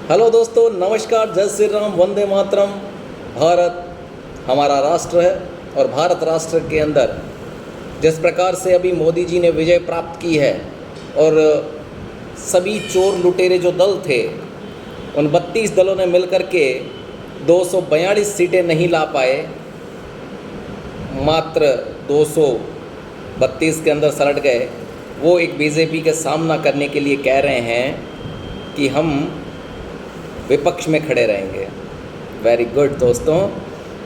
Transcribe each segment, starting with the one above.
Hello दोस्तों, नमस्कार, जय श्री राम, वंदे मातरम। भारत हमारा राष्ट्र है और भारत राष्ट्र के अंदर जिस प्रकार से अभी मोदी जी ने विजय प्राप्त की है और सभी चोर लुटेरे जो दल थे उन 32 दलों ने मिलकर के 242 सीटें नहीं ला पाए, मात्र 232 के अंदर सलट गए। वो एक बीजेपी के सामना करने के लिए कह रहे हैं कि हम विपक्ष में खड़े रहेंगे। वेरी गुड दोस्तों,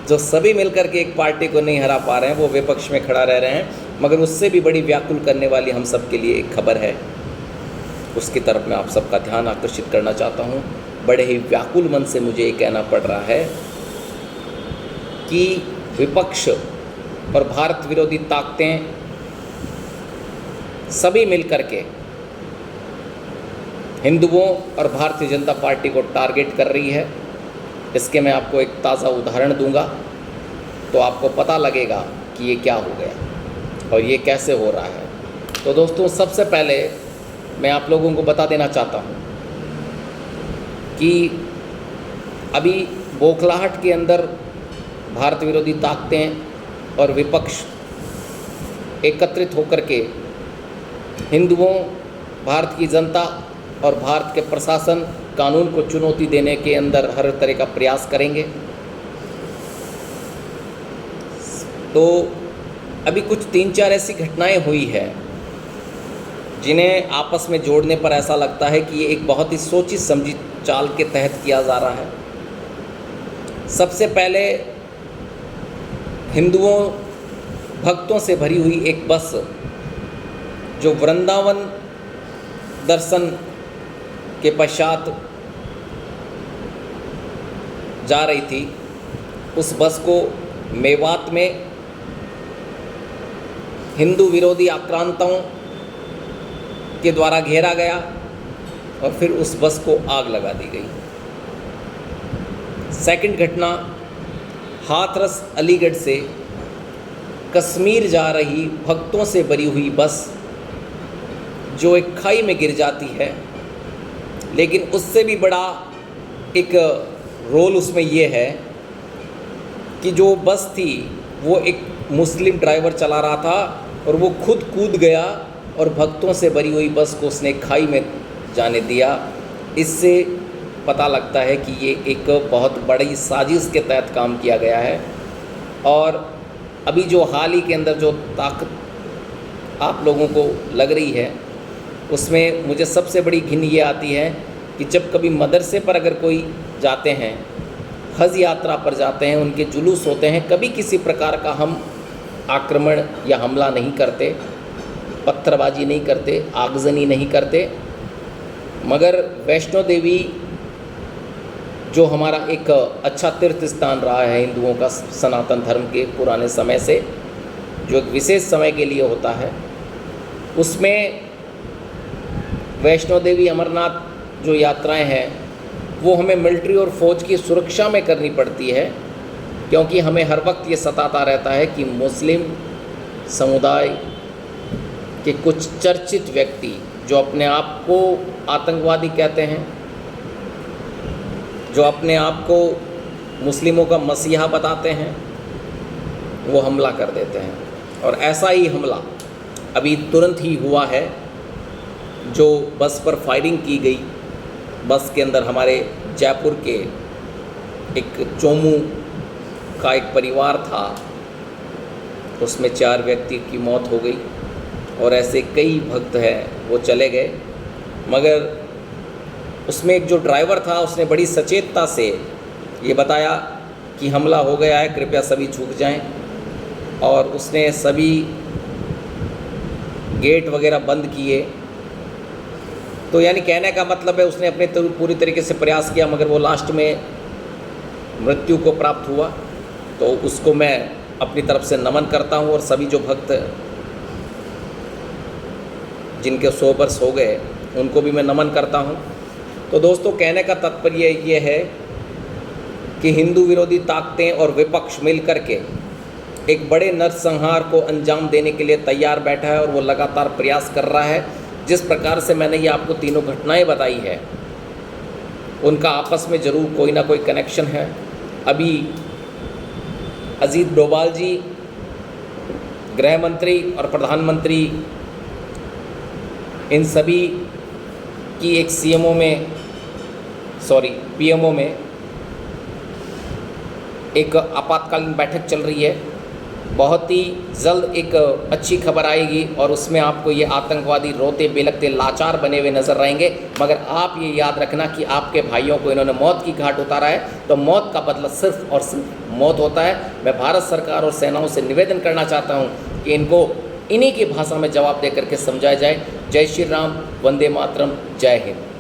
जो सभी मिलकर के एक पार्टी को नहीं हरा पा रहे हैं वो विपक्ष में खड़ा रह रहे हैं, मगर उससे भी बड़ी व्याकुल करने वाली हम सब के लिए एक खबर है, उसकी तरफ मैं आप सबका ध्यान आकर्षित करना चाहता हूँ। बड़े ही व्याकुल मन से मुझे ये कहना पड़ रहा है कि विपक्ष और भारत विरोधी ताकतें सभी मिलकर के हिंदुओं और भारतीय जनता पार्टी को टारगेट कर रही है। इसके मैं आपको एक ताज़ा उदाहरण दूंगा तो आपको पता लगेगा कि ये क्या हो गया और ये कैसे हो रहा है। तो दोस्तों, सबसे पहले मैं आप लोगों को बता देना चाहता हूँ कि अभी बौखलाहट के अंदर भारत विरोधी ताकतें और विपक्ष एकत्रित होकर के हिंदुओं, भारत की जनता और भारत के प्रशासन, कानून को चुनौती देने के अंदर हर तरह का प्रयास करेंगे। तो अभी कुछ 3-4 ऐसी घटनाएं हुई है जिन्हें आपस में जोड़ने पर ऐसा लगता है कि ये एक बहुत ही सोची समझी चाल के तहत किया जा रहा है। सबसे पहले हिंदुओं भक्तों से भरी हुई एक बस जो वृंदावन दर्शन के पश्चात जा रही थी, उस बस को मेवात में हिंदू विरोधी आक्रांताओं के द्वारा घेरा गया और फिर उस बस को आग लगा दी गई। सेकंड घटना, हाथरस अलीगढ़ से कश्मीर जा रही भक्तों से भरी हुई बस जो एक खाई में गिर जाती है, लेकिन उससे भी बड़ा एक रोल उसमें ये है कि जो बस थी वो एक मुस्लिम ड्राइवर चला रहा था और वो खुद कूद गया और भक्तों से भरी हुई बस को उसने खाई में जाने दिया। इससे पता लगता है कि ये एक बहुत बड़ी साजिश के तहत काम किया गया है। और अभी जो हाल ही के अंदर जो ताकत आप लोगों को लग रही है उसमें मुझे सबसे बड़ी घिन ये आती है कि जब कभी मदरसे पर अगर कोई जाते हैं, हज यात्रा पर जाते हैं, उनके जुलूस होते हैं, कभी किसी प्रकार का हम आक्रमण या हमला नहीं करते, पत्थरबाजी नहीं करते, आगजनी नहीं करते, मगर वैष्णो देवी जो हमारा एक अच्छा तीर्थ स्थान रहा है हिंदुओं का, सनातन धर्म के पुराने समय से, जो एक विशेष समय के लिए होता है, उसमें वैष्णो देवी, अमरनाथ जो यात्राएं हैं वो हमें मिलिट्री और फौज की सुरक्षा में करनी पड़ती है, क्योंकि हमें हर वक्त ये सताता रहता है कि मुस्लिम समुदाय के कुछ चर्चित व्यक्ति जो अपने आप को आतंकवादी कहते हैं, जो अपने आप को मुस्लिमों का मसीहा बताते हैं, वो हमला कर देते हैं। और ऐसा ही हमला अभी तुरंत ही हुआ है, जो बस पर फायरिंग की गई। बस के अंदर हमारे जयपुर के एक चोमू का एक परिवार था, उसमें 4 व्यक्ति की मौत हो गई और ऐसे कई भक्त हैं वो चले गए। मगर उसमें एक जो ड्राइवर था उसने बड़ी सचेतता से ये बताया कि हमला हो गया है, कृपया सभी झुक जाएं, और उसने सभी गेट वगैरह बंद किए। तो यानी कहने का मतलब है उसने अपने पूरी तरीके से प्रयास किया, मगर वो लास्ट में मृत्यु को प्राप्त हुआ। तो उसको मैं अपनी तरफ से नमन करता हूँ और सभी जो भक्त जिनके 100 वर्ष हो गए उनको भी मैं नमन करता हूँ। तो दोस्तों, कहने का तात्पर्य ये है कि हिंदू विरोधी ताकतें और विपक्ष मिलकर के एक बड़े नरसंहार को अंजाम देने के लिए तैयार बैठा है और वो लगातार प्रयास कर रहा है। जिस प्रकार से मैंने ये आपको तीनों घटनाएं बताई है उनका आपस में ज़रूर कोई ना कोई कनेक्शन है। अभी अजीत डोभाल जी गृह मंत्री और प्रधानमंत्री, इन सभी की एक पीएमओ में एक आपातकालीन बैठक चल रही है। बहुत ही जल्द एक अच्छी खबर आएगी और उसमें आपको ये आतंकवादी रोते बिलखते लाचार बने हुए नजर आएंगे। मगर आप ये याद रखना कि आपके भाइयों को इन्होंने मौत की घाट उतारा है, तो मौत का बदला सिर्फ और सिर्फ मौत होता है। मैं भारत सरकार और सेनाओं से निवेदन करना चाहता हूँ कि इनको इन्हीं की भाषा में जवाब दे करके समझाया जाए। जय श्री राम, वंदे मातरम, जय हिंद।